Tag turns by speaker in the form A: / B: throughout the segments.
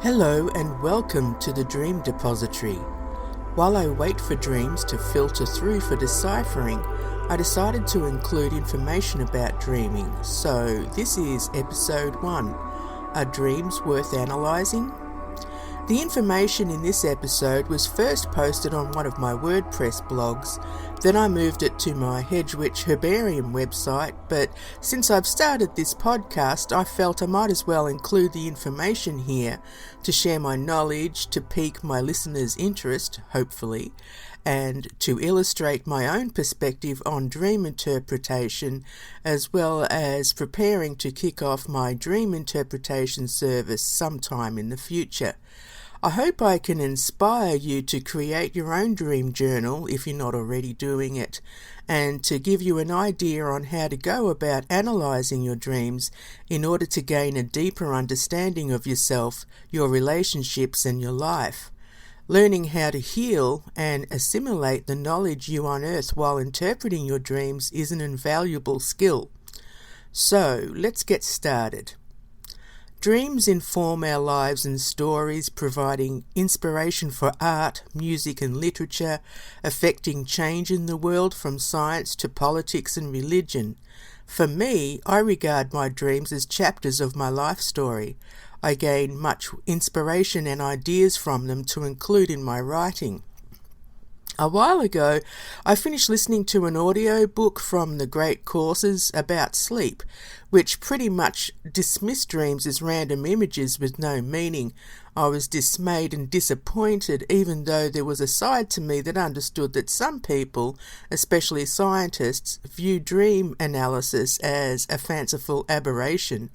A: Hello and welcome to the Dream Depository. While I wait for dreams to filter through for deciphering, I decided to include information about dreaming. So this is episode 1. Are dreams worth analysing? The information in this episode was first posted on one of my WordPress blogs, then I moved it to my Hedgewitch Herbarium website, but since I've started this podcast, I felt I might as well include the information here to share my knowledge, to pique my listeners' interest, hopefully, and to illustrate my own perspective on dream interpretation, as well as preparing to kick off my dream interpretation service sometime in the future. I hope I can inspire you to create your own dream journal if you're not already doing it, and to give you an idea on how to go about analysing your dreams in order to gain a deeper understanding of yourself, your relationships and your life. Learning how to heal and assimilate the knowledge you unearth while interpreting your dreams is an invaluable skill. So, let's get started. Dreams inform our lives and stories, providing inspiration for art, music and literature, affecting change in the world from science to politics and religion. For me, I regard my dreams as chapters of my life story. I gain much inspiration and ideas from them to include in my writing. A while ago, I finished listening to an audio book from the Great Courses about sleep, which pretty much dismissed dreams as random images with no meaning. I was dismayed and disappointed, even though there was a side to me that understood that some people, especially scientists, view dream analysis as a fanciful aberration.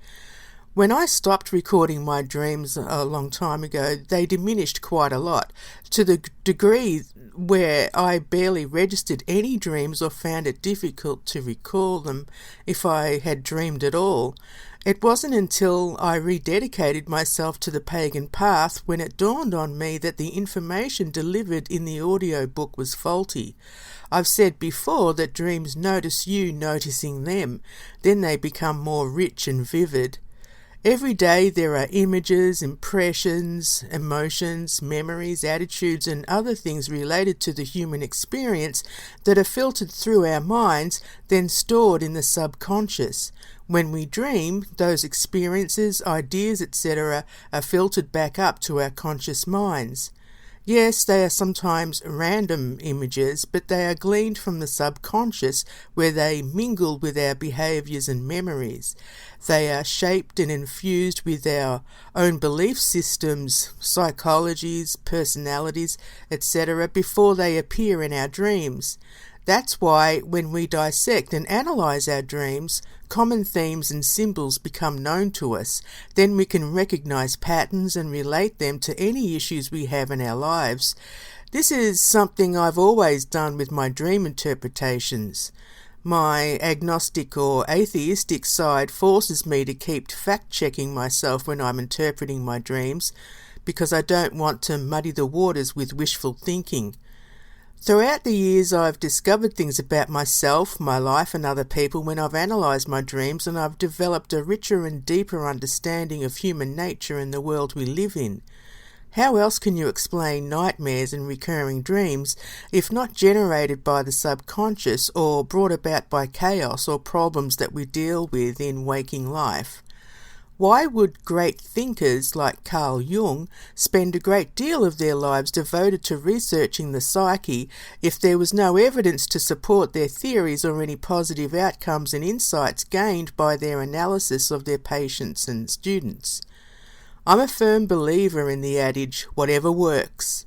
A: When I stopped recording my dreams a long time ago, they diminished quite a lot, to the degree where I barely registered any dreams or found it difficult to recall them if I had dreamed at all. It wasn't until I rededicated myself to the pagan path when it dawned on me that the information delivered in the audio book was faulty. I've said before that dreams notice you noticing them, then they become more rich and vivid. Every day there are images, impressions, emotions, memories, attitudes and other things related to the human experience that are filtered through our minds, then stored in the subconscious. When we dream, those experiences, ideas, etc. are filtered back up to our conscious minds. Yes, they are sometimes random images, but they are gleaned from the subconscious where they mingle with our behaviours and memories. They are shaped and infused with our own belief systems, psychologies, personalities, etc. before they appear in our dreams. That's why when we dissect and analyse our dreams, common themes and symbols become known to us. Then we can recognise patterns and relate them to any issues we have in our lives. This is something I've always done with my dream interpretations. My agnostic or atheistic side forces me to keep fact-checking myself when I'm interpreting my dreams, because I don't want to muddy the waters with wishful thinking. Throughout the years, I've discovered things about myself, my life and other people when I've analysed my dreams, and I've developed a richer and deeper understanding of human nature and the world we live in. How else can you explain nightmares and recurring dreams if not generated by the subconscious or brought about by chaos or problems that we deal with in waking life? Why would great thinkers like Carl Jung spend a great deal of their lives devoted to researching the psyche if there was no evidence to support their theories or any positive outcomes and insights gained by their analysis of their patients and students? I'm a firm believer in the adage, whatever works.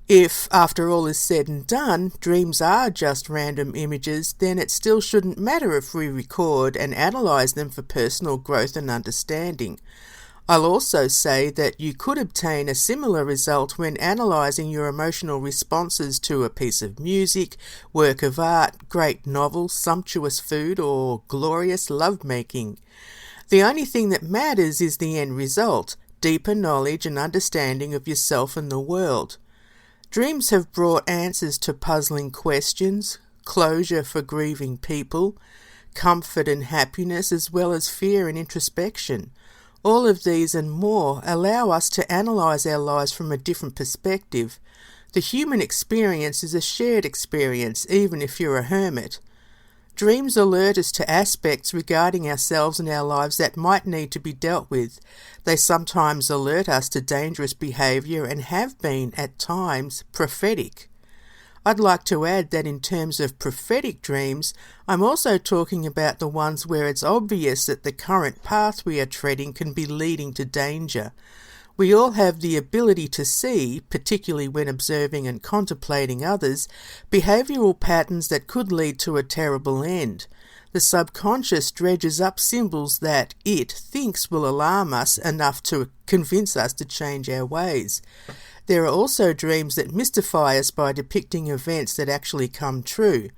A: If, after all is said and done, dreams are just random images, then it still shouldn't matter if we record and analyse them for personal growth and understanding. I'll also say that you could obtain a similar result when analysing your emotional responses to a piece of music, work of art, great novel, sumptuous food, or glorious lovemaking. The only thing that matters is the end result, deeper knowledge and understanding of yourself and the world. Dreams have brought answers to puzzling questions, closure for grieving people, comfort and happiness, as well as fear and introspection. All of these and more allow us to analyse our lives from a different perspective. The human experience is a shared experience, even if you're a hermit. Dreams alert us to aspects regarding ourselves and our lives that might need to be dealt with. They sometimes alert us to dangerous behaviour and have been, at times, prophetic. I'd like to add that in terms of prophetic dreams, I'm also talking about the ones where it's obvious that the current path we are treading can be leading to danger. We all have the ability to see, particularly when observing and contemplating others, behavioural patterns that could lead to a terrible end. The subconscious dredges up symbols that it thinks will alarm us enough to convince us to change our ways. There are also dreams that mystify us by depicting events that actually come true.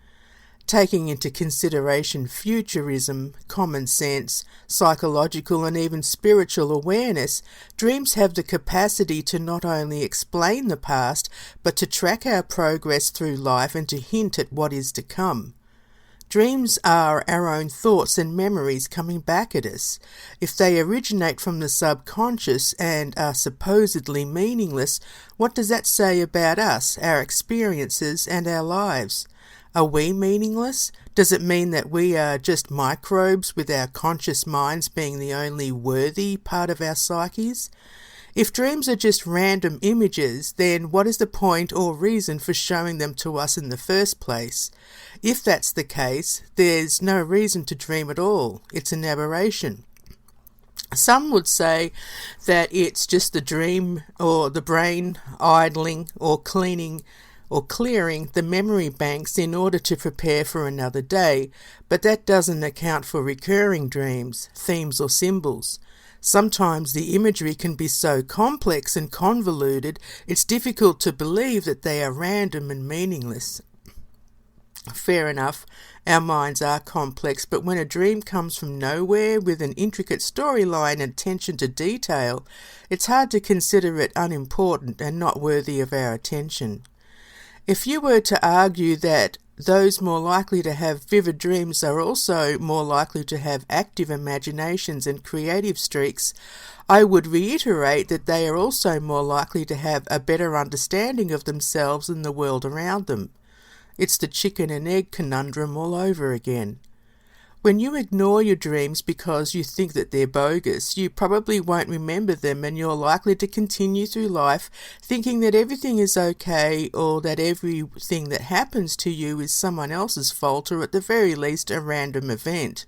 A: Taking into consideration futurism, common sense, psychological and even spiritual awareness, dreams have the capacity to not only explain the past, but to track our progress through life and to hint at what is to come. Dreams are our own thoughts and memories coming back at us. If they originate from the subconscious and are supposedly meaningless, what does that say about us, our experiences and our lives? Are we meaningless? Does it mean that we are just microbes with our conscious minds being the only worthy part of our psyches? If dreams are just random images, then what is the point or reason for showing them to us in the first place? If that's the case, there's no reason to dream at all. It's an aberration. Some would say that it's just the dream or the brain idling or clearing the memory banks in order to prepare for another day, but that doesn't account for recurring dreams, themes or symbols. Sometimes the imagery can be so complex and convoluted, it's difficult to believe that they are random and meaningless. Fair enough, our minds are complex, but when a dream comes from nowhere with an intricate storyline and attention to detail, it's hard to consider it unimportant and not worthy of our attention. If you were to argue that those more likely to have vivid dreams are also more likely to have active imaginations and creative streaks, I would reiterate that they are also more likely to have a better understanding of themselves and the world around them. It's the chicken and egg conundrum all over again. When you ignore your dreams because you think that they're bogus, you probably won't remember them and you're likely to continue through life thinking that everything is okay or that everything that happens to you is someone else's fault or at the very least a random event.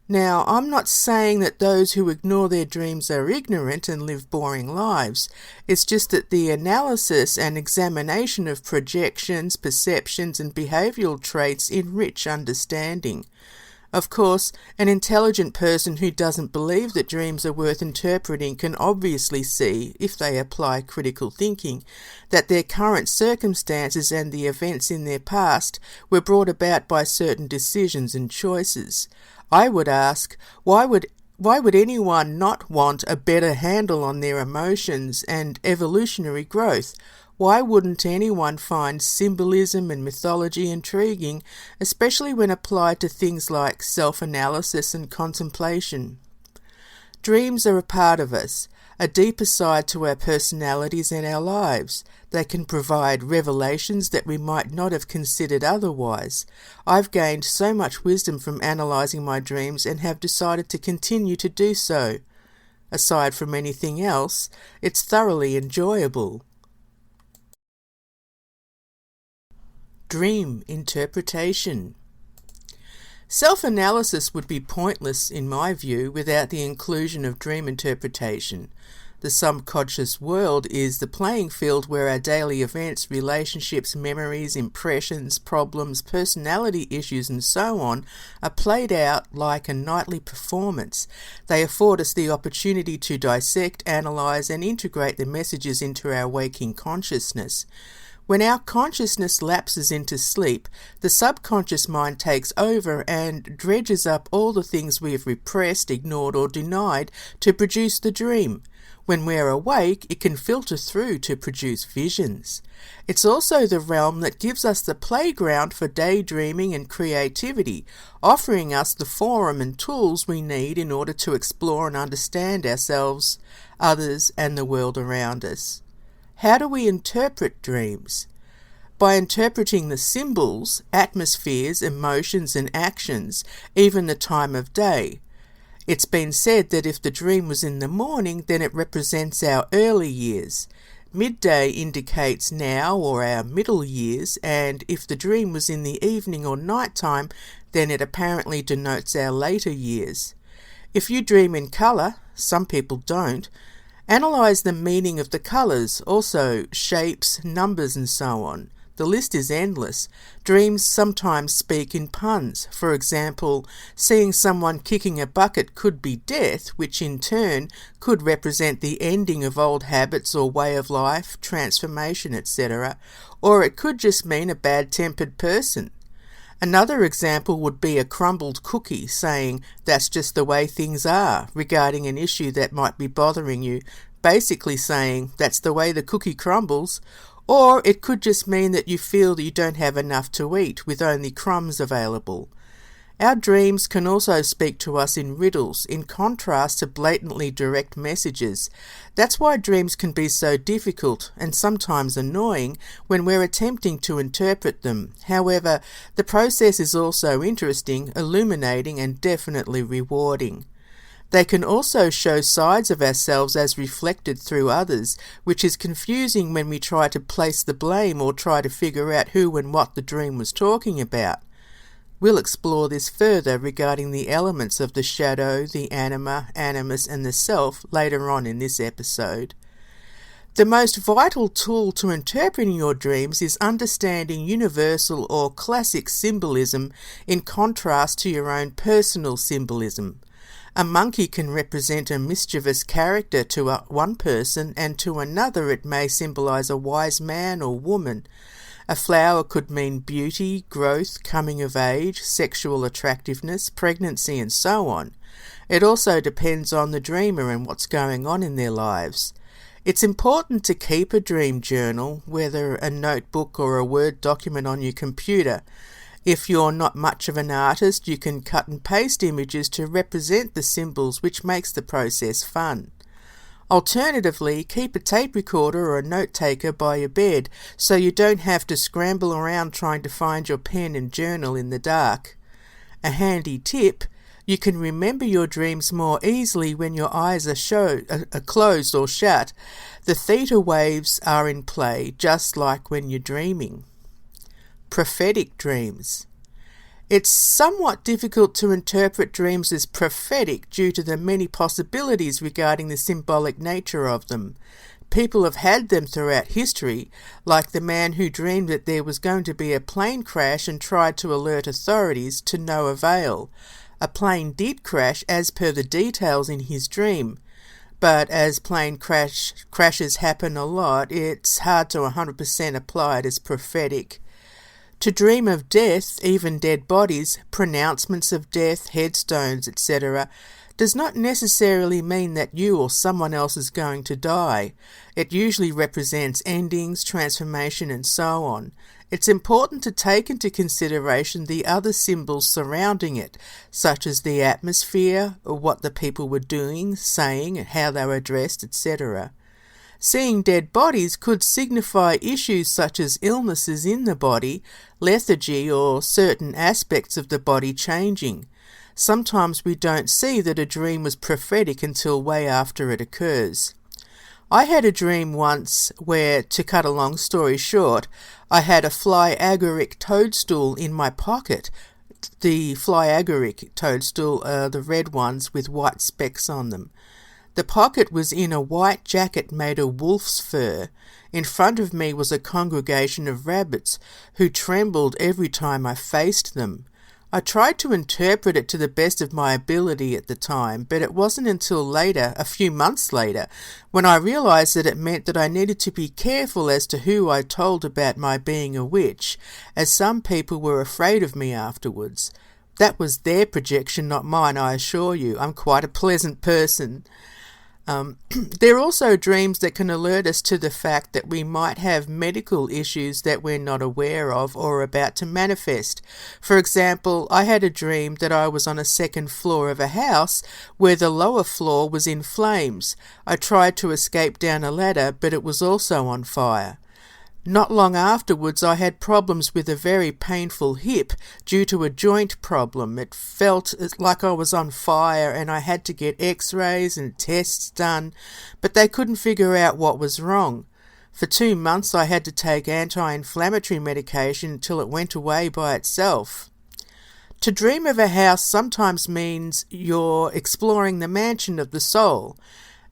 A: Now, I'm not saying that those who ignore their dreams are ignorant and live boring lives. It's just that the analysis and examination of projections, perceptions and behavioural traits enrich understanding. Of course, an intelligent person who doesn't believe that dreams are worth interpreting can obviously see, if they apply critical thinking, that their current circumstances and the events in their past were brought about by certain decisions and choices. I would ask, why would anyone not want a better handle on their emotions and evolutionary growth? Why wouldn't anyone find symbolism and mythology intriguing, especially when applied to things like self-analysis and contemplation? Dreams are a part of us, a deeper side to our personalities and our lives. They can provide revelations that we might not have considered otherwise. I've gained so much wisdom from analysing my dreams and have decided to continue to do so. Aside from anything else, it's thoroughly enjoyable. Dream interpretation. Self-analysis would be pointless, in my view, without the inclusion of dream interpretation. The subconscious world is the playing field where our daily events, relationships, memories, impressions, problems, personality issues and so on are played out like a nightly performance. They afford us the opportunity to dissect, analyse and integrate the messages into our waking consciousness. When our consciousness lapses into sleep, the subconscious mind takes over and dredges up all the things we have repressed, ignored or denied to produce the dream. When we're awake, it can filter through to produce visions. It's also the realm that gives us the playground for daydreaming and creativity, offering us the forum and tools we need in order to explore and understand ourselves, others, and the world around us. How do we interpret dreams? By interpreting the symbols, atmospheres, emotions, and actions, even the time of day. It's been said that if the dream was in the morning, then it represents our early years. Midday indicates now or our middle years, and if the dream was in the evening or nighttime, then it apparently denotes our later years. If you dream in colour, some people don't, analyse the meaning of the colours, also shapes, numbers, and so on. The list is endless. Dreams sometimes speak in puns. For example, seeing someone kicking a bucket could be death, which in turn could represent the ending of old habits or way of life, transformation, etc. Or it could just mean a bad-tempered person. Another example would be a crumbled cookie saying, "That's just the way things are," regarding an issue that might be bothering you, basically saying, "That's the way the cookie crumbles." Or it could just mean that you feel that you don't have enough to eat, with only crumbs available. Our dreams can also speak to us in riddles, in contrast to blatantly direct messages. That's why dreams can be so difficult and sometimes annoying when we're attempting to interpret them. However, the process is also interesting, illuminating, and definitely rewarding. They can also show sides of ourselves as reflected through others, which is confusing when we try to place the blame or try to figure out who and what the dream was talking about. We'll explore this further regarding the elements of the shadow, the anima, animus, and the self later on in this episode. The most vital tool to interpreting your dreams is understanding universal or classic symbolism in contrast to your own personal symbolism. A monkey can represent a mischievous character to one person, and to another it may symbolize a wise man or woman. A flower could mean beauty, growth, coming of age, sexual attractiveness, pregnancy, and so on. It also depends on the dreamer and what's going on in their lives. It's important to keep a dream journal, whether a notebook or a Word document on your computer. If you're not much of an artist, you can cut and paste images to represent the symbols, which makes the process fun. Alternatively, keep a tape recorder or a note taker by your bed so you don't have to scramble around trying to find your pen and journal in the dark. A handy tip: you can remember your dreams more easily when your eyes are closed or shut. The theta waves are in play, just like when you're dreaming. Prophetic dreams. It's somewhat difficult to interpret dreams as prophetic due to the many possibilities regarding the symbolic nature of them. People have had them throughout history, like the man who dreamed that there was going to be a plane crash and tried to alert authorities, to no avail. A plane did crash as per the details in his dream, but as plane crashes happen a lot, it's hard to 100% apply it as prophetic. To dream of death, even dead bodies, pronouncements of death, headstones, etc., does not necessarily mean that you or someone else is going to die. It usually represents endings, transformation, and so on. It's important to take into consideration the other symbols surrounding it, such as the atmosphere, or what the people were doing, saying, how they were dressed, etc. Seeing dead bodies could signify issues such as illnesses in the body, lethargy, or certain aspects of the body changing. Sometimes we don't see that a dream was prophetic until way after it occurs. I had a dream once where, to cut a long story short, I had a fly agaric toadstool in my pocket. The fly agaric toadstool are the red ones with white specks on them. The pocket was in a white jacket made of wolf's fur. In front of me was a congregation of rabbits who trembled every time I faced them. I tried to interpret it to the best of my ability at the time, but it wasn't until later, a few months later, when I realised that it meant that I needed to be careful as to who I told about my being a witch, as some people were afraid of me afterwards. That was their projection, not mine, I assure you. I'm quite a pleasant person. There are also dreams that can alert us to the fact that we might have medical issues that we're not aware of or are about to manifest. For example, I had a dream that I was on a second floor of a house where the lower floor was in flames. I tried to escape down a ladder, but it was also on fire. Not long afterwards, I had problems with a very painful hip due to a joint problem. It felt like I was on fire and I had to get x-rays and tests done, but they couldn't figure out what was wrong. For 2 months, I had to take anti-inflammatory medication until it went away by itself. To dream of a house sometimes means you're exploring the mansion of the soul.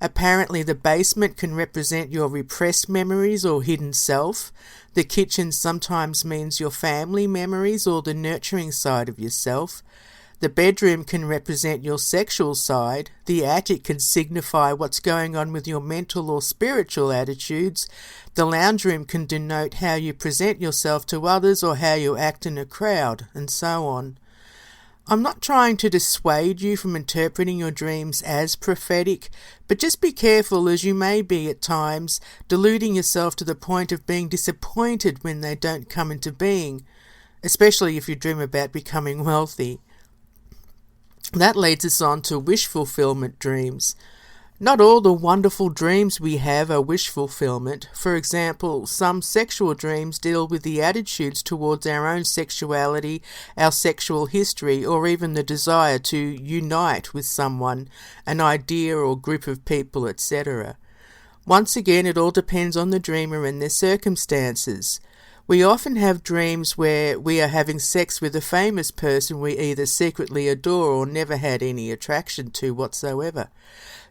A: Apparently, the basement can represent your repressed memories or hidden self. The kitchen sometimes means your family memories or the nurturing side of yourself. The bedroom can represent your sexual side. The attic can signify what's going on with your mental or spiritual attitudes. The lounge room can denote how you present yourself to others or how you act in a crowd, and so on. I'm not trying to dissuade you from interpreting your dreams as prophetic, but just be careful, as you may be at times deluding yourself to the point of being disappointed when they don't come into being, especially if you dream about becoming wealthy. That leads us on to wish fulfillment dreams. Not all the wonderful dreams we have are wish fulfillment. For example, some sexual dreams deal with the attitudes towards our own sexuality, our sexual history, or even the desire to unite with someone, an idea or group of people, etc. Once again, it all depends on the dreamer and their circumstances. We often have dreams where we are having sex with a famous person we either secretly adore or never had any attraction to whatsoever.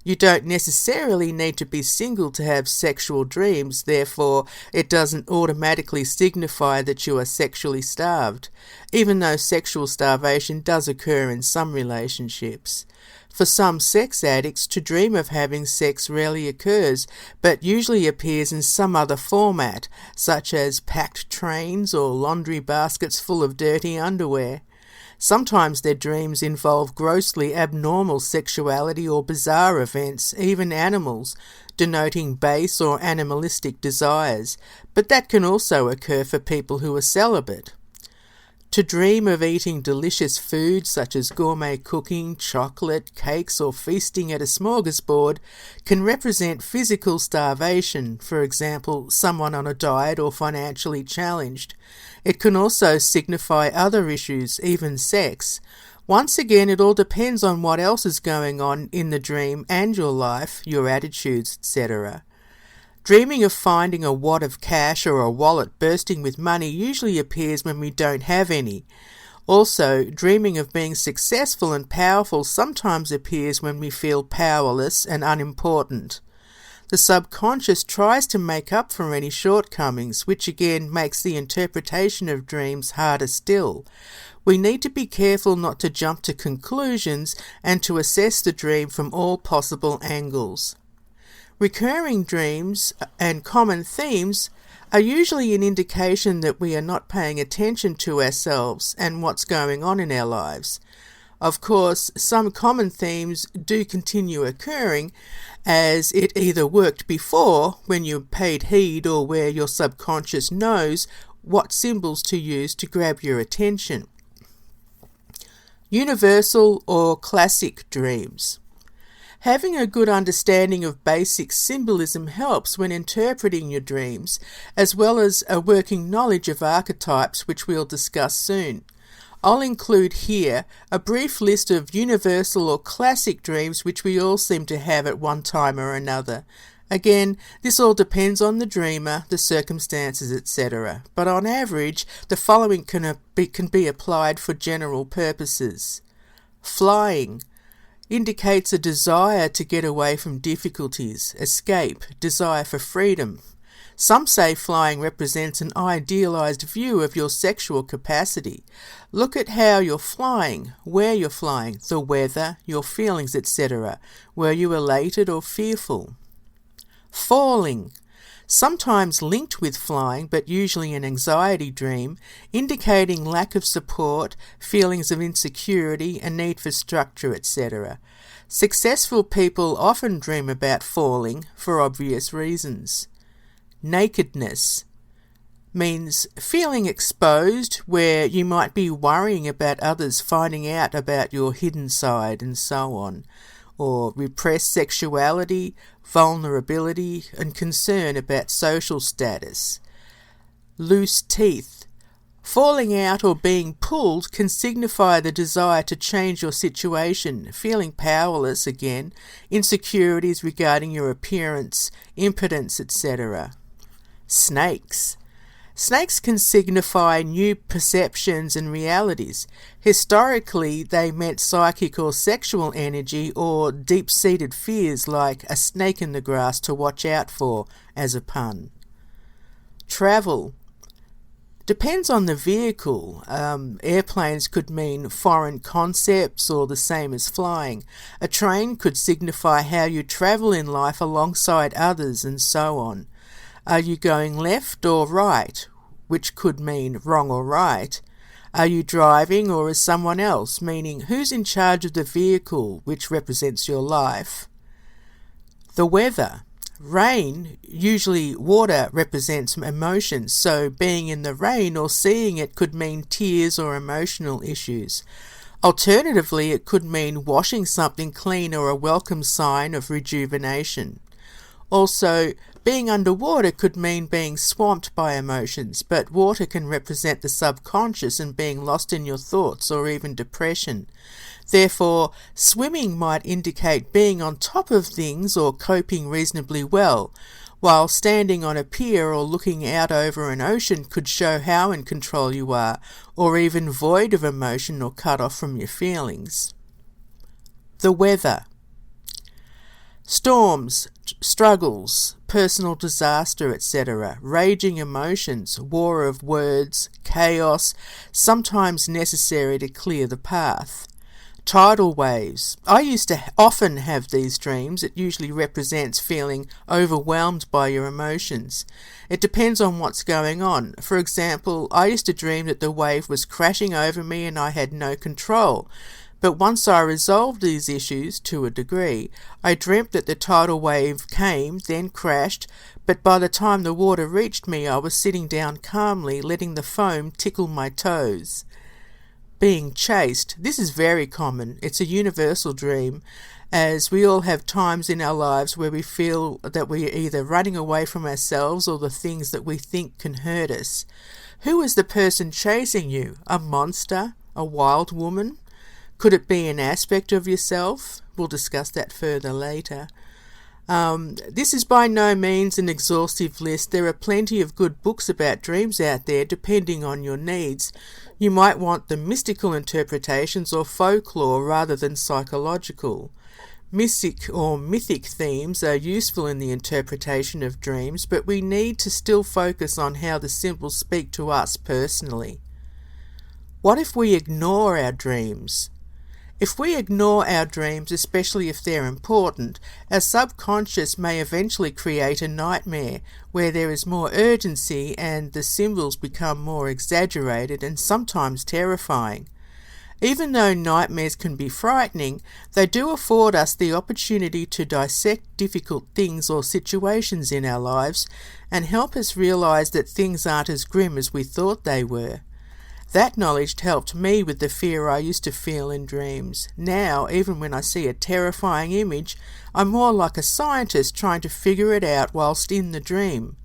A: You don't necessarily need to be single to have sexual dreams, therefore it doesn't automatically signify that you are sexually starved, even though sexual starvation does occur in some relationships. For some sex addicts, to dream of having sex rarely occurs, but usually appears in some other format, such as packed trains or laundry baskets full of dirty underwear. Sometimes their dreams involve grossly abnormal sexuality or bizarre events, even animals, denoting base or animalistic desires, but that can also occur for people who are celibate. To dream of eating delicious foods such as gourmet cooking, chocolate, cakes, or feasting at a smorgasbord can represent physical starvation, for example, someone on a diet or financially challenged. It can also signify other issues, even sex. Once again, it all depends on what else is going on in the dream and your life, your attitudes, etc. Dreaming of finding a wad of cash or a wallet bursting with money usually appears when we don't have any. Also, dreaming of being successful and powerful sometimes appears when we feel powerless and unimportant. The subconscious tries to make up for any shortcomings, which again makes the interpretation of dreams harder still. We need to be careful not to jump to conclusions and to assess the dream from all possible angles. Recurring dreams and common themes are usually an indication that we are not paying attention to ourselves and what's going on in our lives. Of course, some common themes do continue occurring, as it either worked before when you paid heed or where your subconscious knows what symbols to use to grab your attention. Universal or classic dreams. Having a good understanding of basic symbolism helps when interpreting your dreams, as well as a working knowledge of archetypes, which we'll discuss soon. I'll include here a brief list of universal or classic dreams which we all seem to have at one time or another. Again, this all depends on the dreamer, the circumstances, etc. But on average, the following can be applied for general purposes. Flying indicates a desire to get away from difficulties, escape, desire for freedom. Some say flying represents an idealized view of your sexual capacity. Look at how you're flying, where you're flying, the weather, your feelings, etc. Were you elated or fearful? Falling sometimes linked with flying, but usually an anxiety dream, indicating lack of support, feelings of insecurity, a need for structure, etc. Successful people often dream about falling for obvious reasons. Nakedness means feeling exposed, where you might be worrying about others finding out about your hidden side and so on, or repressed sexuality, vulnerability, and concern about social status. Loose teeth. Falling out or being pulled can signify the desire to change your situation, feeling powerless again, insecurities regarding your appearance, impotence, etc. Snakes. Snakes can signify new perceptions and realities. Historically, they meant psychic or sexual energy or deep-seated fears like a snake in the grass to watch out for, as a pun. Travel. Depends on the vehicle. Airplanes could mean foreign concepts or the same as flying. A train could signify how you travel in life alongside others and so on. Are you going left or right, which could mean wrong or right? Are you driving or is someone else, meaning who's in charge of the vehicle, which represents your life? The weather. Rain, usually water, represents emotions, so being in the rain or seeing it could mean tears or emotional issues. Alternatively, it could mean washing something clean or a welcome sign of rejuvenation. Also, being underwater could mean being swamped by emotions, but water can represent the subconscious and being lost in your thoughts or even depression. Therefore, swimming might indicate being on top of things or coping reasonably well, while standing on a pier or looking out over an ocean could show how in control you are, or even void of emotion or cut off from your feelings. The weather. Storms, struggles, personal disaster, etc., raging emotions, war of words, chaos, sometimes necessary to clear the path. Tidal waves. I used to often have these dreams. It usually represents feeling overwhelmed by your emotions. It depends on what's going on. For example, I used to dream that the wave was crashing over me and I had no control. But once I resolved these issues, to a degree, I dreamt that the tidal wave came, then crashed, but by the time the water reached me, I was sitting down calmly, letting the foam tickle my toes. Being chased. This is very common. It's a universal dream, as we all have times in our lives where we feel that we are either running away from ourselves or the things that we think can hurt us. Who is the person chasing you? A monster? A wild woman? Could it be an aspect of yourself? We'll discuss that further later. This is by no means an exhaustive list. There are plenty of good books about dreams out there, depending on your needs. You might want the mystical interpretations or folklore rather than psychological. Mystic or mythic themes are useful in the interpretation of dreams, but we need to still focus on how the symbols speak to us personally. What if we ignore our dreams? If we ignore our dreams, especially if they're important, our subconscious may eventually create a nightmare where there is more urgency and the symbols become more exaggerated and sometimes terrifying. Even though nightmares can be frightening, they do afford us the opportunity to dissect difficult things or situations in our lives and help us realize that things aren't as grim as we thought they were. That knowledge helped me with the fear I used to feel in dreams. Now, even when I see a terrifying image, I'm more like a scientist trying to figure it out whilst in the dream.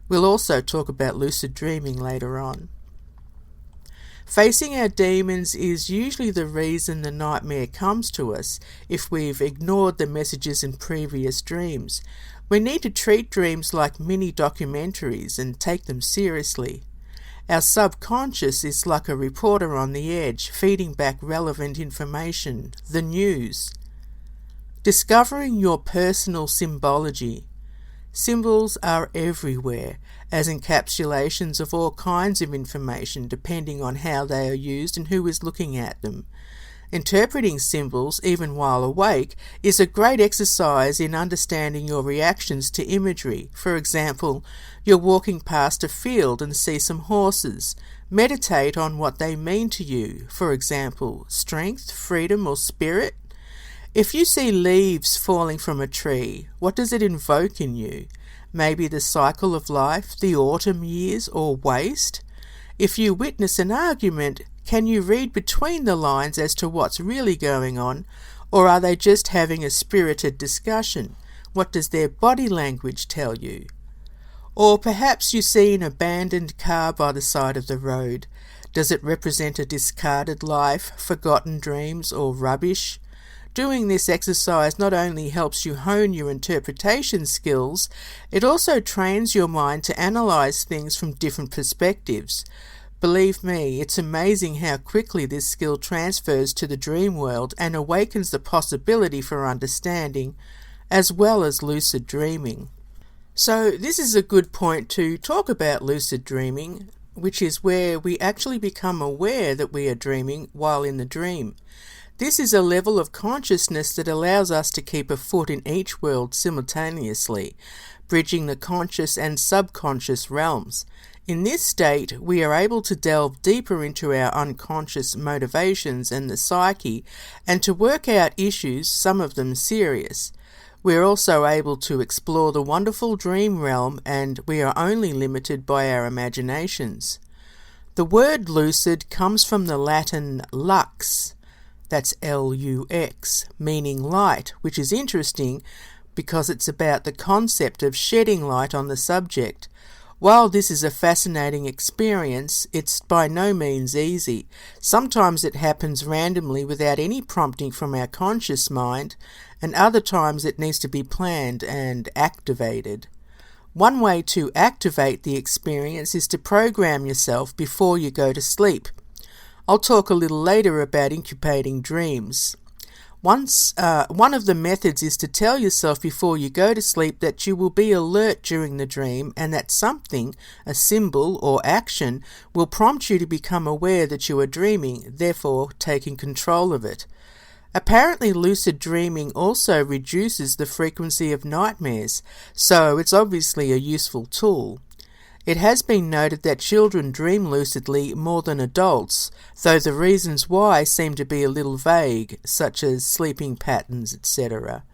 A: We'll also talk about lucid dreaming later on. Facing our demons is usually the reason the nightmare comes to us if we've ignored the messages in previous dreams. We need to treat dreams like mini documentaries and take them seriously. Our subconscious is like a reporter on the edge, feeding back relevant information, the news. Discovering your personal symbology. Symbols are everywhere, as encapsulations of all kinds of information, depending on how they are used and who is looking at them. Interpreting symbols, even while awake, is a great exercise in understanding your reactions to imagery. For example, you're walking past a field and see some horses. Meditate on what they mean to you. For example, strength, freedom, or spirit. If you see leaves falling from a tree, what does it invoke in you? Maybe the cycle of life, the autumn years, or waste? If you witness an argument, can you read between the lines as to what's really going on, or are they just having a spirited discussion? What does their body language tell you? Or perhaps you see an abandoned car by the side of the road. Does it represent a discarded life, forgotten dreams, or rubbish? Doing this exercise not only helps you hone your interpretation skills, it also trains your mind to analyze things from different perspectives. Believe me, it's amazing how quickly this skill transfers to the dream world and awakens the possibility for understanding, as well as lucid dreaming. So this is a good point to talk about lucid dreaming, which is where we actually become aware that we are dreaming while in the dream. This is a level of consciousness that allows us to keep a foot in each world simultaneously, bridging the conscious and subconscious realms. In this state, we are able to delve deeper into our unconscious motivations and the psyche, and to work out issues, some of them serious. We are also able to explore the wonderful dream realm, and we are only limited by our imaginations. The word lucid comes from the Latin lux, that's L-U-X, meaning light, which is interesting because it's about the concept of shedding light on the subject. While this is a fascinating experience, it's by no means easy. Sometimes it happens randomly without any prompting from our conscious mind, and other times it needs to be planned and activated. One way to activate the experience is to program yourself before you go to sleep. I'll talk a little later about incubating dreams. One of the methods is to tell yourself before you go to sleep that you will be alert during the dream and that something, a symbol or action, will prompt you to become aware that you are dreaming, therefore taking control of it. Apparently, lucid dreaming also reduces the frequency of nightmares, so it's obviously a useful tool. It has been noted that children dream lucidly more than adults, though the reasons why seem to be a little vague, such as sleeping patterns, etc.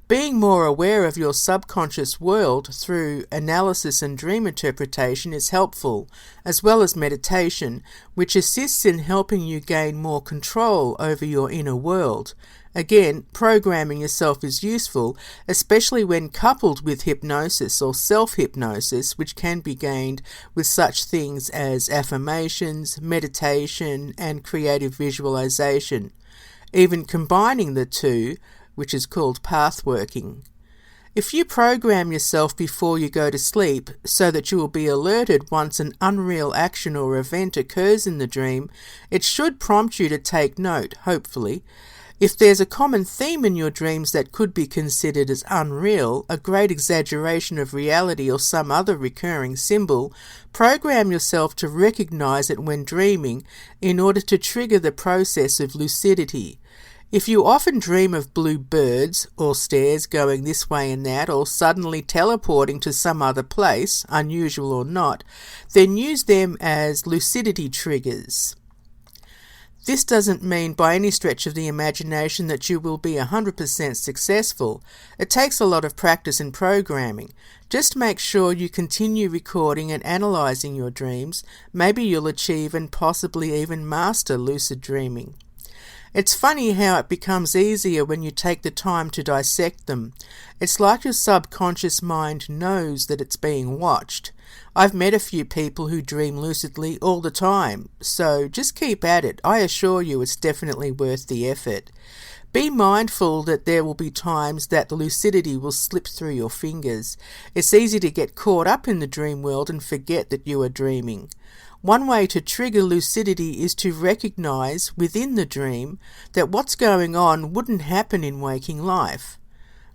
A: Being more aware of your subconscious world through analysis and dream interpretation is helpful, as well as meditation, which assists in helping you gain more control over your inner world. Again, programming yourself is useful, especially when coupled with hypnosis or self-hypnosis, which can be gained with such things as affirmations, meditation, and creative visualization. Even combining the two, which is called pathworking. If you program yourself before you go to sleep so that you will be alerted once an unreal action or event occurs in the dream, it should prompt you to take note, hopefully. If there's a common theme in your dreams that could be considered as unreal, a great exaggeration of reality or some other recurring symbol, program yourself to recognize it when dreaming in order to trigger the process of lucidity. If you often dream of blue birds or stairs going this way and that, or suddenly teleporting to some other place, unusual or not, then use them as lucidity triggers. This doesn't mean by any stretch of the imagination that you will be 100% successful. It takes a lot of practice and programming. Just make sure you continue recording and analysing your dreams. Maybe you'll achieve and possibly even master lucid dreaming. It's funny how it becomes easier when you take the time to dissect them. It's like your subconscious mind knows that it's being watched. I've met a few people who dream lucidly all the time, so just keep at it. I assure you it's definitely worth the effort. Be mindful that there will be times that lucidity will slip through your fingers. It's easy to get caught up in the dream world and forget that you are dreaming. One way to trigger lucidity is to recognize within the dream that what's going on wouldn't happen in waking life.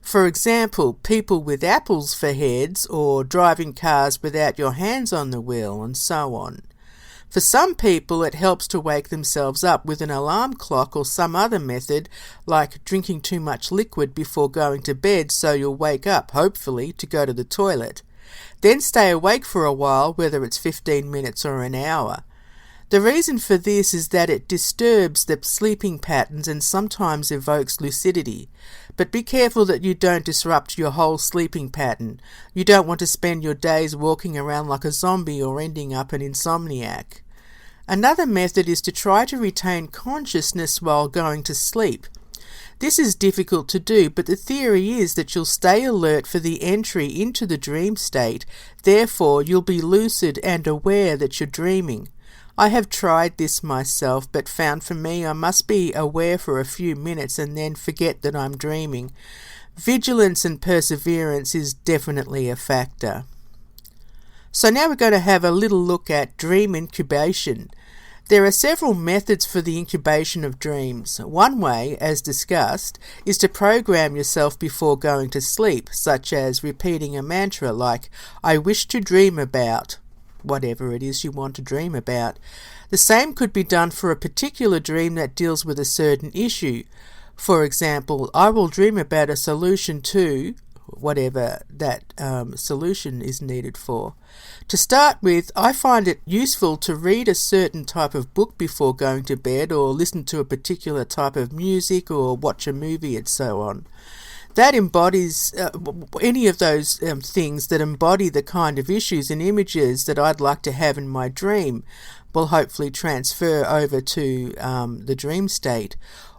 A: For example, people with apples for heads or driving cars without your hands on the wheel and so on. For some people, it helps to wake themselves up with an alarm clock or some other method, like drinking too much liquid before going to bed so you'll wake up, hopefully, to go to the toilet. Then stay awake for a while, whether it's 15 minutes or an hour. The reason for this is that it disturbs the sleeping patterns and sometimes evokes lucidity. But be careful that you don't disrupt your whole sleeping pattern. You don't want to spend your days walking around like a zombie or ending up an insomniac. Another method is to try to retain consciousness while going to sleep. This is difficult to do, but the theory is that you'll stay alert for the entry into the dream state. Therefore, you'll be lucid and aware that you're dreaming. I have tried this myself, but found for me I must be aware for a few minutes and then forget that I'm dreaming. Vigilance and perseverance is definitely a factor. So now we're going to have a little look at dream incubation. There are several methods for the incubation of dreams. One way, as discussed, is to program yourself before going to sleep, such as repeating a mantra like, "I wish to dream about," whatever it is you want to dream about. The same could be done for a particular dream that deals with a certain issue. For example, I will dream about a solution to whatever that solution is needed for. To start with, I find it useful to read a certain type of book before going to bed, or listen to a particular type of music, or watch a movie and so on. That embodies any of those things that embody the kind of issues and images that I'd like to have in my dream will hopefully transfer over to the dream state.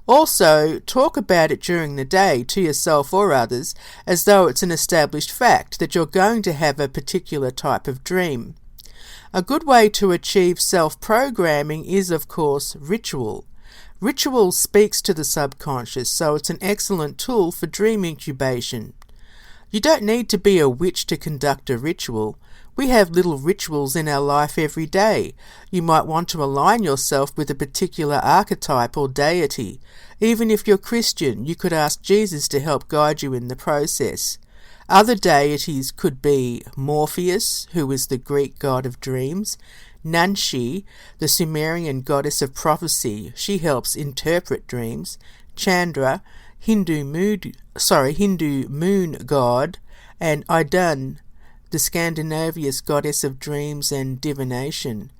A: Also, talk about it during the day to yourself or others as though it's an established fact that you're going to have a particular type of dream. A good way to achieve self-programming is, of course, ritual. Ritual speaks to the subconscious, so it's an excellent tool for dream incubation. You don't need to be a witch to conduct a ritual. We have little rituals in our life every day. You might want to align yourself with a particular archetype or deity. Even if you're Christian, you could ask Jesus to help guide you in the process. Other deities could be Morpheus, who is the Greek god of dreams, Nanshi, the Sumerian goddess of prophecy. She helps interpret dreams. Chandra, Hindu moon god, and Idun, the Scandinavian goddess of dreams and divination.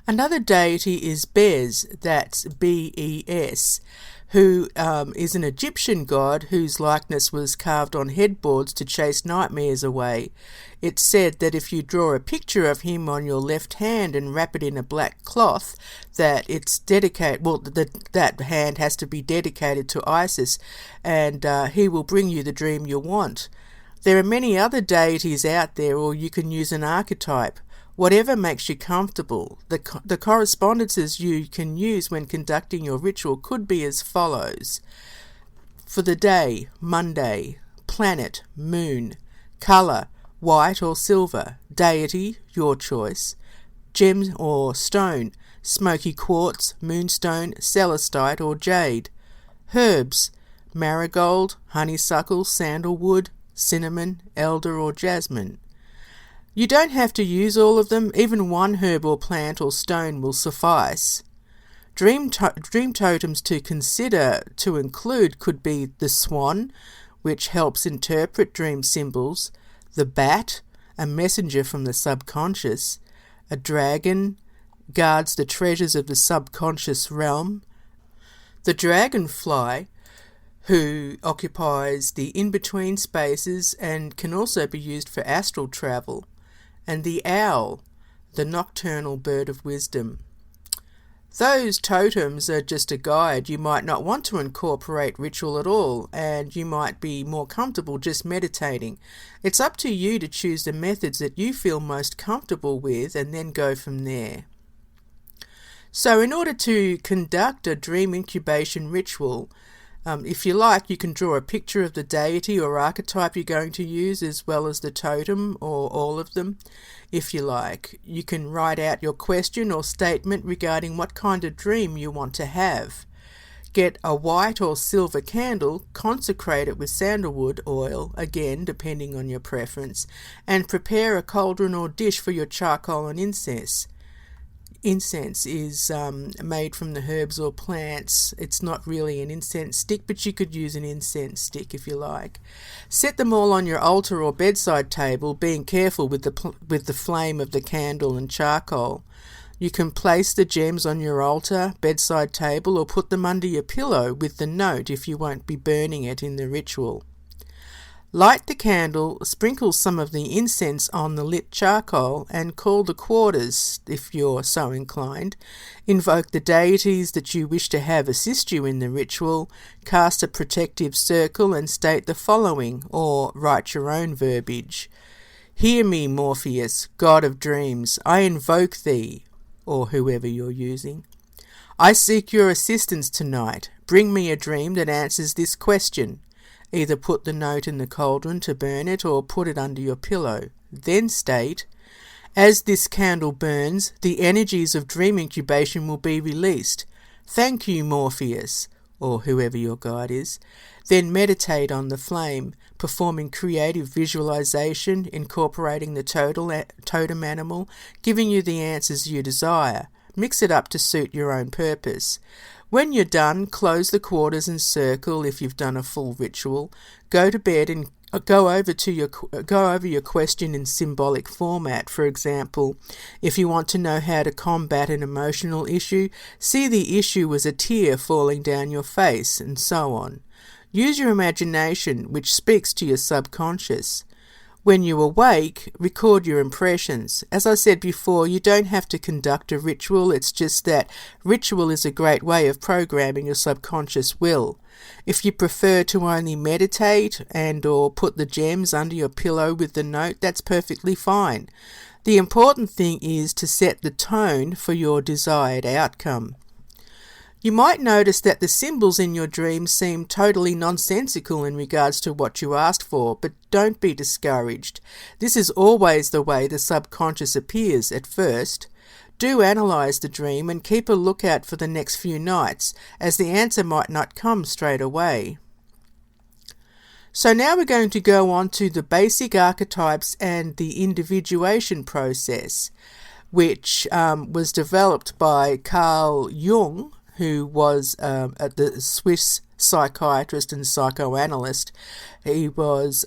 A: Another deity is Bes, that's B-E-S, who is an Egyptian god whose likeness was carved on headboards to chase nightmares away. It's said that if you draw a picture of him on your left hand and wrap it in a black cloth, that it's dedicated. That hand has to be dedicated to Isis, and he will bring you the dream you want. There are many other deities out there, or you can use an archetype. Whatever makes you comfortable. The correspondences you can use when conducting your ritual could be as follows. For the day, Monday. Planet, moon. Colour, white or silver. Deity, your choice. Gem or stone, smoky quartz, moonstone, celestite or jade. Herbs, marigold, honeysuckle, sandalwood, cinnamon, elder or jasmine. You don't have to use all of them. Even one herb or plant or stone will suffice. Dream totems to consider to include could be the swan, which helps interpret dream symbols, the bat, a messenger from the subconscious, a dragon, guards the treasures of the subconscious realm, the dragonfly, who occupies the in-between spaces and can also be used for astral travel, and the owl, the nocturnal bird of wisdom. Those totems are just a guide. You might not want to incorporate ritual at all, and you might be more comfortable just meditating. It's up to you to choose the methods that you feel most comfortable with and then go from there. So in order to conduct a dream incubation ritual, if you like, you can draw a picture of the deity or archetype you're going to use, as well as the totem or all of them. If you like, you can write out your question or statement regarding what kind of dream you want to have. Get a white or silver candle, consecrate it with sandalwood oil, again depending on your preference, and prepare a cauldron or dish for your charcoal and incense. incense is made from the herbs or plants. It's not really an incense stick, but you could use an incense stick if you like. Set them all on your altar or bedside table, being careful with the flame of the candle and charcoal. You can place the gems on your altar, bedside table, or put them under your pillow with the note if you won't be burning it in the ritual. Light the candle, sprinkle some of the incense on the lit charcoal, and call the quarters if you're so inclined. Invoke the deities that you wish to have assist you in the ritual, cast a protective circle and state the following, or write your own verbiage. Hear me, Morpheus, god of dreams, I invoke thee, or whoever you're using. I seek your assistance tonight. Bring me a dream that answers this question. Either put the note in the cauldron to burn it or put it under your pillow. Then state, as this candle burns, the energies of dream incubation will be released. Thank you, Morpheus, or whoever your guide is. Then meditate on the flame, performing creative visualization, incorporating the totem animal, giving you the answers you desire. Mix it up to suit your own purpose. When you're done, close the quarters and circle if you've done a full ritual. Go to bed and go over your question in symbolic format. For example, if you want to know how to combat an emotional issue, see the issue as a tear falling down your face, and so on. Use your imagination, which speaks to your subconscious. When you awake, record your impressions. As I said before, you don't have to conduct a ritual, it's just that ritual is a great way of programming your subconscious will. If you prefer to only meditate or put the gems under your pillow with the note, that's perfectly fine. The important thing is to set the tone for your desired outcome. You might notice that the symbols in your dreams seem totally nonsensical in regards to what you asked for, but don't be discouraged. This is always the way the subconscious appears at first. Do analyse the dream and keep a lookout for the next few nights, as the answer might not come straight away. So now we're going to go on to the basic archetypes and the individuation process, which was developed by Carl Jung, who was the Swiss psychiatrist and psychoanalyst. He was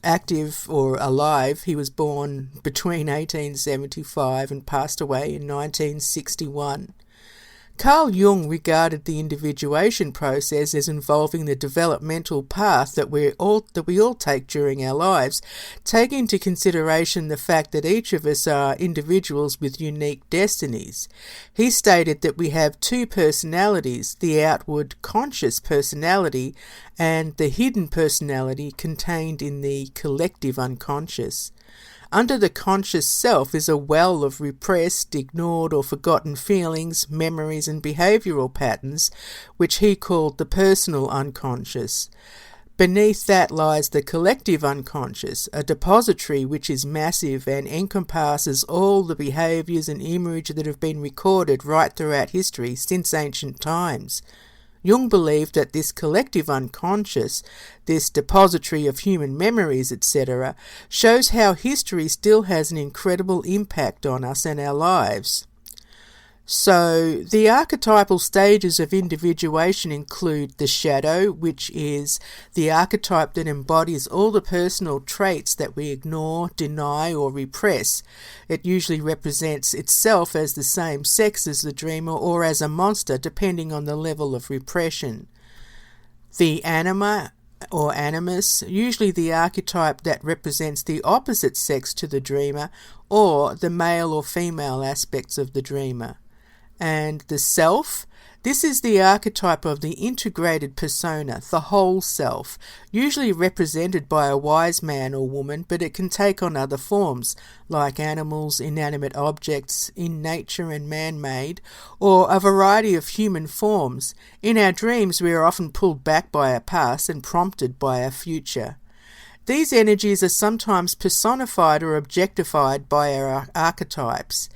A: active or alive. He was born between 1875 and passed away in 1961. Carl Jung regarded the individuation process as involving the developmental path that we all take during our lives, taking into consideration the fact that each of us are individuals with unique destinies. He stated that we have two personalities, the outward conscious personality and the hidden personality contained in the collective unconscious. Under the conscious self is a well of repressed, ignored or forgotten feelings, memories and behavioural patterns, which he called the personal unconscious. Beneath that lies the collective unconscious, a depository which is massive and encompasses all the behaviours and images that have been recorded right throughout history since ancient times. Jung believed that this collective unconscious, this depository of human memories, etc., shows how history still has an incredible impact on us and our lives. So, the archetypal stages of individuation include the shadow, which is the archetype that embodies all the personal traits that we ignore, deny or repress. It usually represents itself as the same sex as the dreamer or as a monster, depending on the level of repression. The anima or animus, usually the archetype that represents the opposite sex to the dreamer or the male or female aspects of the dreamer. And the self, this is the archetype of the integrated persona, the whole self, usually represented by a wise man or woman, but it can take on other forms, like animals, inanimate objects, in nature and man-made, or a variety of human forms. In our dreams, we are often pulled back by our past and prompted by our future. These energies are sometimes personified or objectified by our archetypes.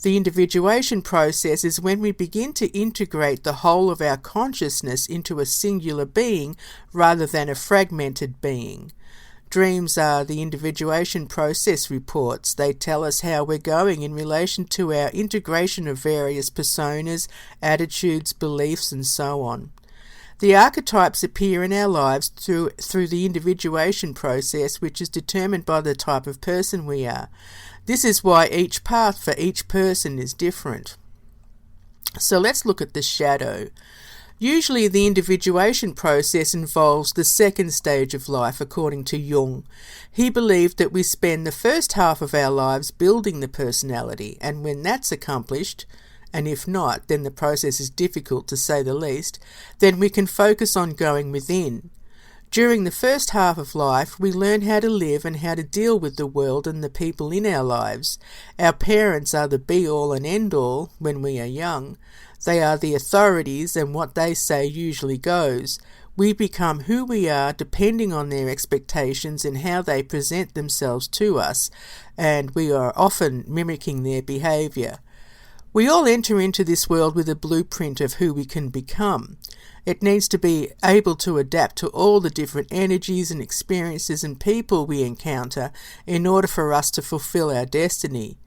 A: The individuation process is when we begin to integrate the whole of our consciousness into a singular being rather than a fragmented being. Dreams are the individuation process reports. They tell us how we're going in relation to our integration of various personas, attitudes, beliefs, and so on. The archetypes appear in our lives through the individuation process, which is determined by the type of person we are. This is why each path for each person is different. So let's look at the shadow. Usually the individuation process involves the second stage of life, according to Jung. He believed that we spend the first half of our lives building the personality, and when that's accomplished, and if not, then the process is difficult to say the least, then we can focus on going within. During the first half of life, we learn how to live and how to deal with the world and the people in our lives. Our parents are the be-all and end-all when we are young. They are the authorities, and what they say usually goes. We become who we are depending on their expectations and how they present themselves to us, and we are often mimicking their behaviour. We all enter into this world with a blueprint of who we can become. It needs to be able to adapt to all the different energies and experiences and people we encounter in order for us to fulfill our destiny.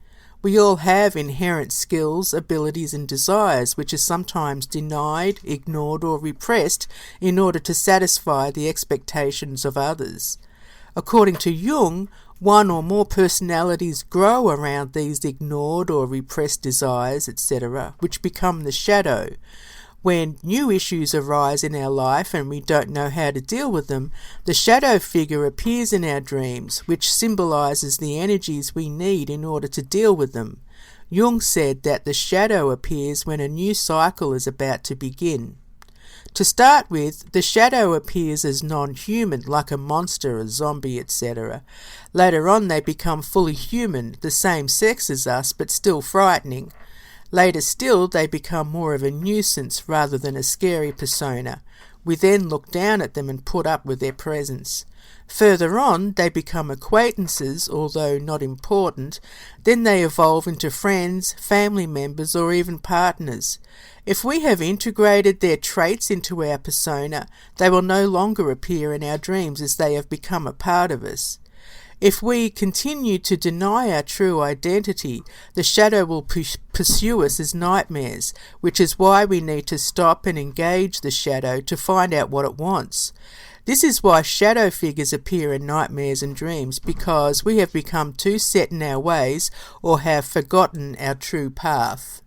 A: We all have inherent skills, abilities and desires which are sometimes denied, ignored or repressed in order to satisfy the expectations of others. According to Jung, one or more personalities grow around these ignored or repressed desires, etc., which become the shadow. When new issues arise in our life and we don't know how to deal with them, the shadow figure appears in our dreams, which symbolizes the energies we need in order to deal with them. Jung said that the shadow appears when a new cycle is about to begin. To start with, the shadow appears as non-human, like a monster, a zombie, etc. Later on they become fully human, the same sex as us, but still frightening. Later still, they become more of a nuisance rather than a scary persona. We then look down at them and put up with their presence. Further on, they become acquaintances, although not important. Then they evolve into friends, family members, or even partners. If we have integrated their traits into our persona, they will no longer appear in our dreams as they have become a part of us. If we continue to deny our true identity, the shadow will pursue us as nightmares, which is why we need to stop and engage the shadow to find out what it wants. This is why shadow figures appear in nightmares and dreams, because we have become too set in our ways or have forgotten our true path.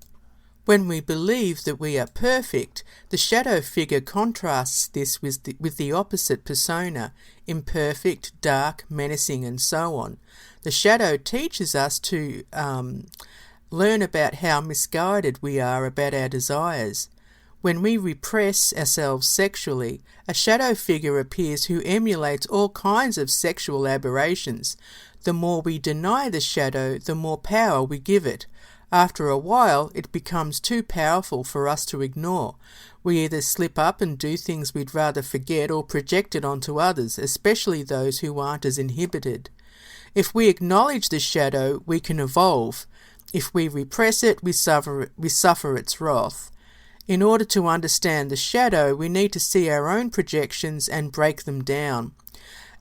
A: When we believe that we are perfect, the shadow figure contrasts this with the opposite persona, imperfect, dark, menacing, and so on. The shadow teaches us to learn about how misguided we are about our desires. When we repress ourselves sexually, a shadow figure appears who emulates all kinds of sexual aberrations. The more we deny the shadow, the more power we give it. After a while, it becomes too powerful for us to ignore. We either slip up and do things we'd rather forget or project it onto others, especially those who aren't as inhibited. If we acknowledge the shadow, we can evolve. If we repress it, we suffer its wrath. In order to understand the shadow, we need to see our own projections and break them down.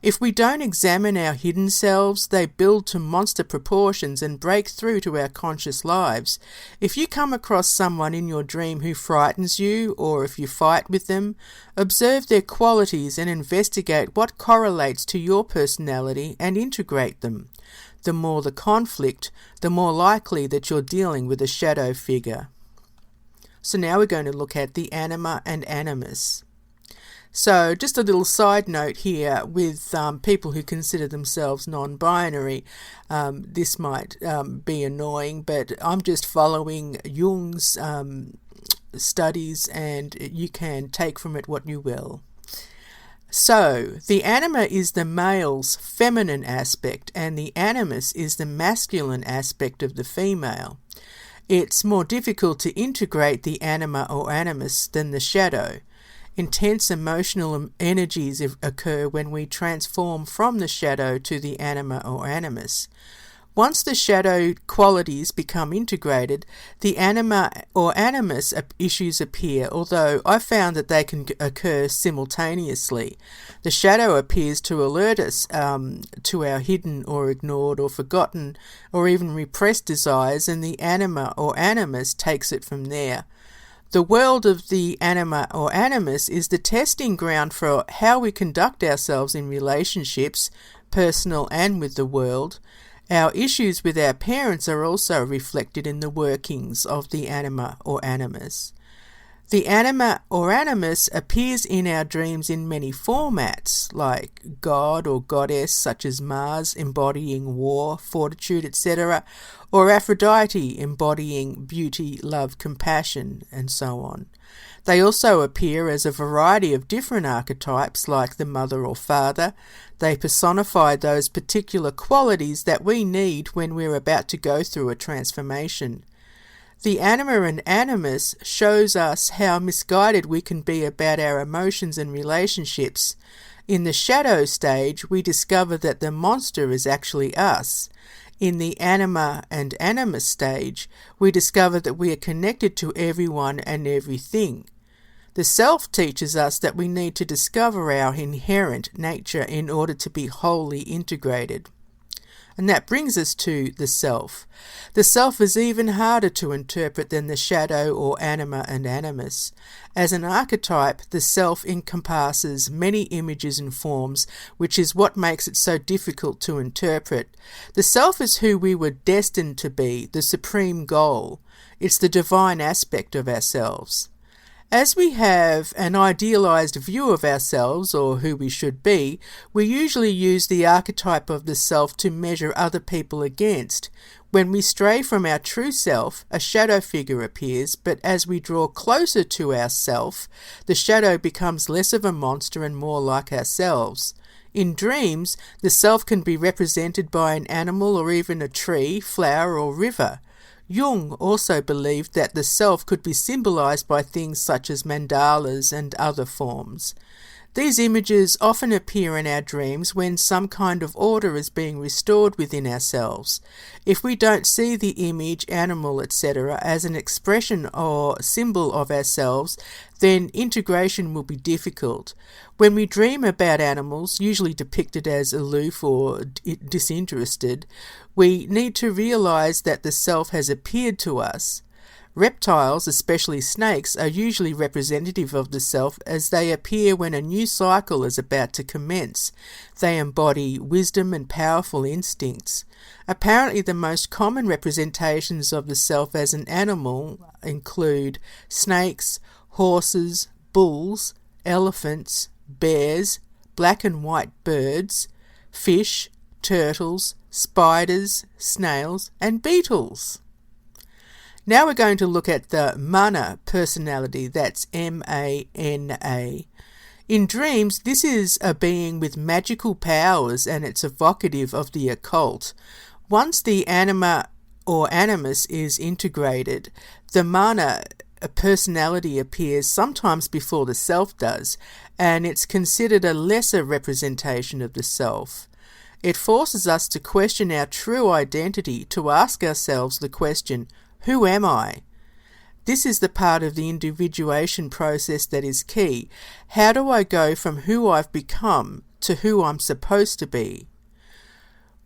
A: If we don't examine our hidden selves, they build to monster proportions and break through to our conscious lives. If you come across someone in your dream who frightens you, or if you fight with them, observe their qualities and investigate what correlates to your personality and integrate them. The more the conflict, the more likely that you're dealing with a shadow figure. So now we're going to look at the anima and animus. So just a little side note here with people who consider themselves non-binary. This might be annoying, but I'm just following Jung's studies, and you can take from it what you will. So the anima is the male's feminine aspect, and the animus is the masculine aspect of the female. It's more difficult to integrate the anima or animus than the shadow. Intense emotional energies occur when we transform from the shadow to the anima or animus. Once the shadow qualities become integrated, the anima or animus issues appear, although I found that they can occur simultaneously. The shadow appears to alert us to our hidden or ignored or forgotten or even repressed desires, and the anima or animus takes it from there. The world of the anima or animus is the testing ground for how we conduct ourselves in relationships, personal and with the world. Our issues with our parents are also reflected in the workings of the anima or animus. The anima or animus appears in our dreams in many formats, like God or goddess such as Mars embodying war, fortitude, etc., or Aphrodite embodying beauty, love, compassion, and so on. They also appear as a variety of different archetypes like the mother or father. They personify those particular qualities that we need when we're about to go through a transformation. The anima and animus shows us how misguided we can be about our emotions and relationships. In the shadow stage, we discover that the monster is actually us. In the anima and animus stage, we discover that we are connected to everyone and everything. The self teaches us that we need to discover our inherent nature in order to be wholly integrated. And that brings us to the self. The self is even harder to interpret than the shadow or anima and animus. As an archetype, the self encompasses many images and forms, which is what makes it so difficult to interpret. The self is who we were destined to be, the supreme goal. It's the divine aspect of ourselves. As we have an idealized view of ourselves or who we should be, we usually use the archetype of the self to measure other people against. When we stray from our true self, a shadow figure appears, but as we draw closer to ourself, the shadow becomes less of a monster and more like ourselves. In dreams, the self can be represented by an animal or even a tree, flower or river. Jung also believed that the self could be symbolized by things such as mandalas and other forms. These images often appear in our dreams when some kind of order is being restored within ourselves. If we don't see the image, animal, etc. as an expression or symbol of ourselves, then integration will be difficult. When we dream about animals, usually depicted as aloof or disinterested, we need to realize that the self has appeared to us. Reptiles, especially snakes, are usually representative of the self as they appear when a new cycle is about to commence. They embody wisdom and powerful instincts. Apparently, the most common representations of the self as an animal include snakes, horses, bulls, elephants, bears, black and white birds, fish, turtles, spiders, snails, and beetles. Now we're going to look at the mana personality, that's M-A-N-A. In dreams, this is a being with magical powers and it's evocative of the occult. Once the anima or animus is integrated, the mana personality appears sometimes before the self does, and it's considered a lesser representation of the self. It forces us to question our true identity, to ask ourselves the question, who am I? This is the part of the individuation process that is key. How do I go from who I've become to who I'm supposed to be?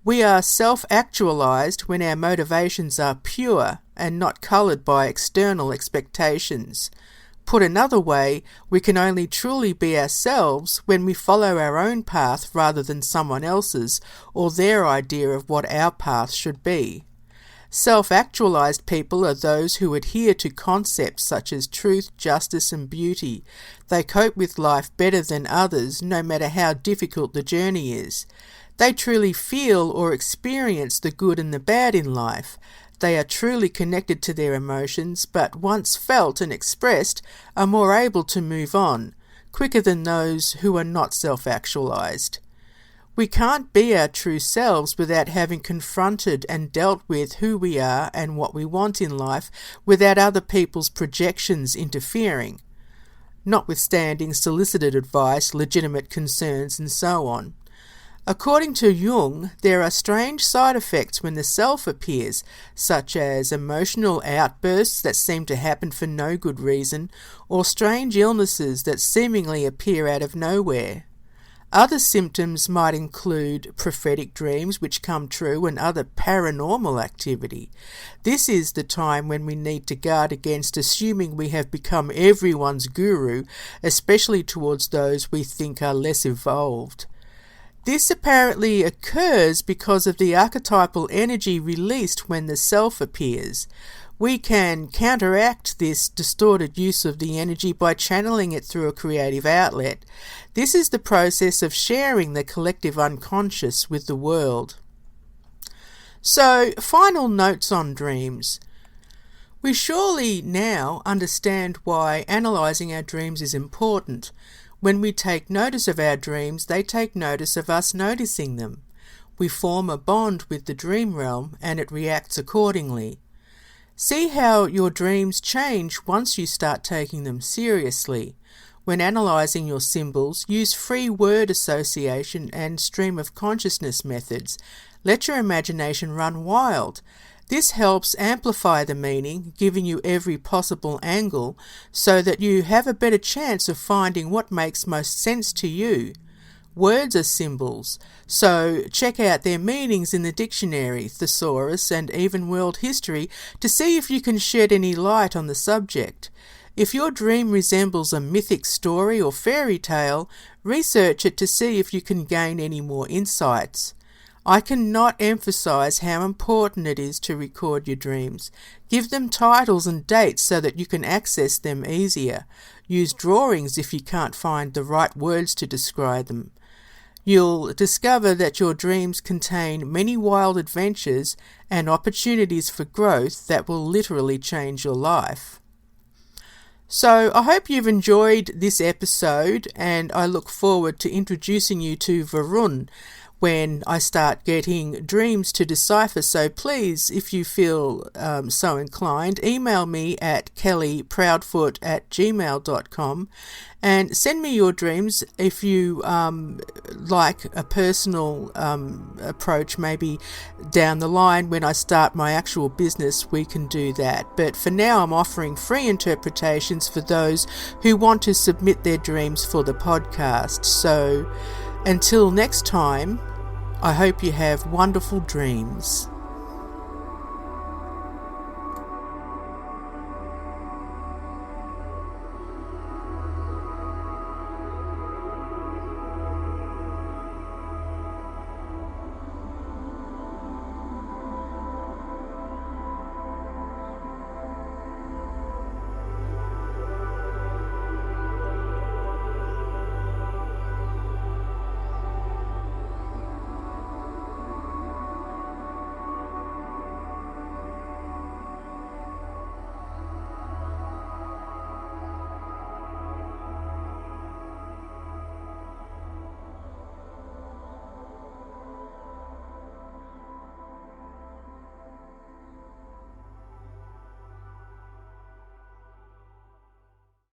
A: We are self-actualized when our motivations are pure and not coloured by external expectations. Put another way, we can only truly be ourselves when we follow our own path rather than someone else's or their idea of what our path should be. Self-actualized people are those who adhere to concepts such as truth, justice, and beauty. They cope with life better than others, no matter how difficult the journey is. They truly feel or experience the good and the bad in life. They are truly connected to their emotions, but once felt and expressed, are more able to move on, quicker than those who are not self-actualized. We can't be our true selves without having confronted and dealt with who we are and what we want in life without other people's projections interfering, notwithstanding solicited advice, legitimate concerns, and so on. According to Jung, there are strange side effects when the self appears, such as emotional outbursts that seem to happen for no good reason, or strange illnesses that seemingly appear out of nowhere. Other symptoms might include prophetic dreams which come true and other paranormal activity. This is the time when we need to guard against assuming we have become everyone's guru, especially towards those we think are less evolved. This apparently occurs because of the archetypal energy released when the self appears. We can counteract this distorted use of the energy by channeling it through a creative outlet. This is the process of sharing the collective unconscious with the world. So, final notes on dreams. We surely now understand why analysing our dreams is important. When we take notice of our dreams, they take notice of us noticing them. We form a bond with the dream realm and it reacts accordingly. See how your dreams change once you start taking them seriously. When analysing your symbols, use free word association and stream of consciousness methods. Let your imagination run wild. This helps amplify the meaning, giving you every possible angle, so that you have a better chance of finding what makes most sense to you. Words are symbols, so check out their meanings in the dictionary, thesaurus, and even world history to see if you can shed any light on the subject. If your dream resembles a mythic story or fairy tale, research it to see if you can gain any more insights. I cannot emphasize how important it is to record your dreams. Give them titles and dates so that you can access them easier. Use drawings if you can't find the right words to describe them. You'll discover that your dreams contain many wild adventures and opportunities for growth that will literally change your life. So I hope you've enjoyed this episode, and I look forward to introducing you to Varun when I start getting dreams to decipher. So please, if you feel so inclined, email me at kellyproudfoot@gmail.com and send me your dreams. If you like a personal approach, maybe down the line when I start my actual business, we can do that. But for now, I'm offering free interpretations for those who want to submit their dreams for the podcast. So until next time, I hope you have wonderful dreams.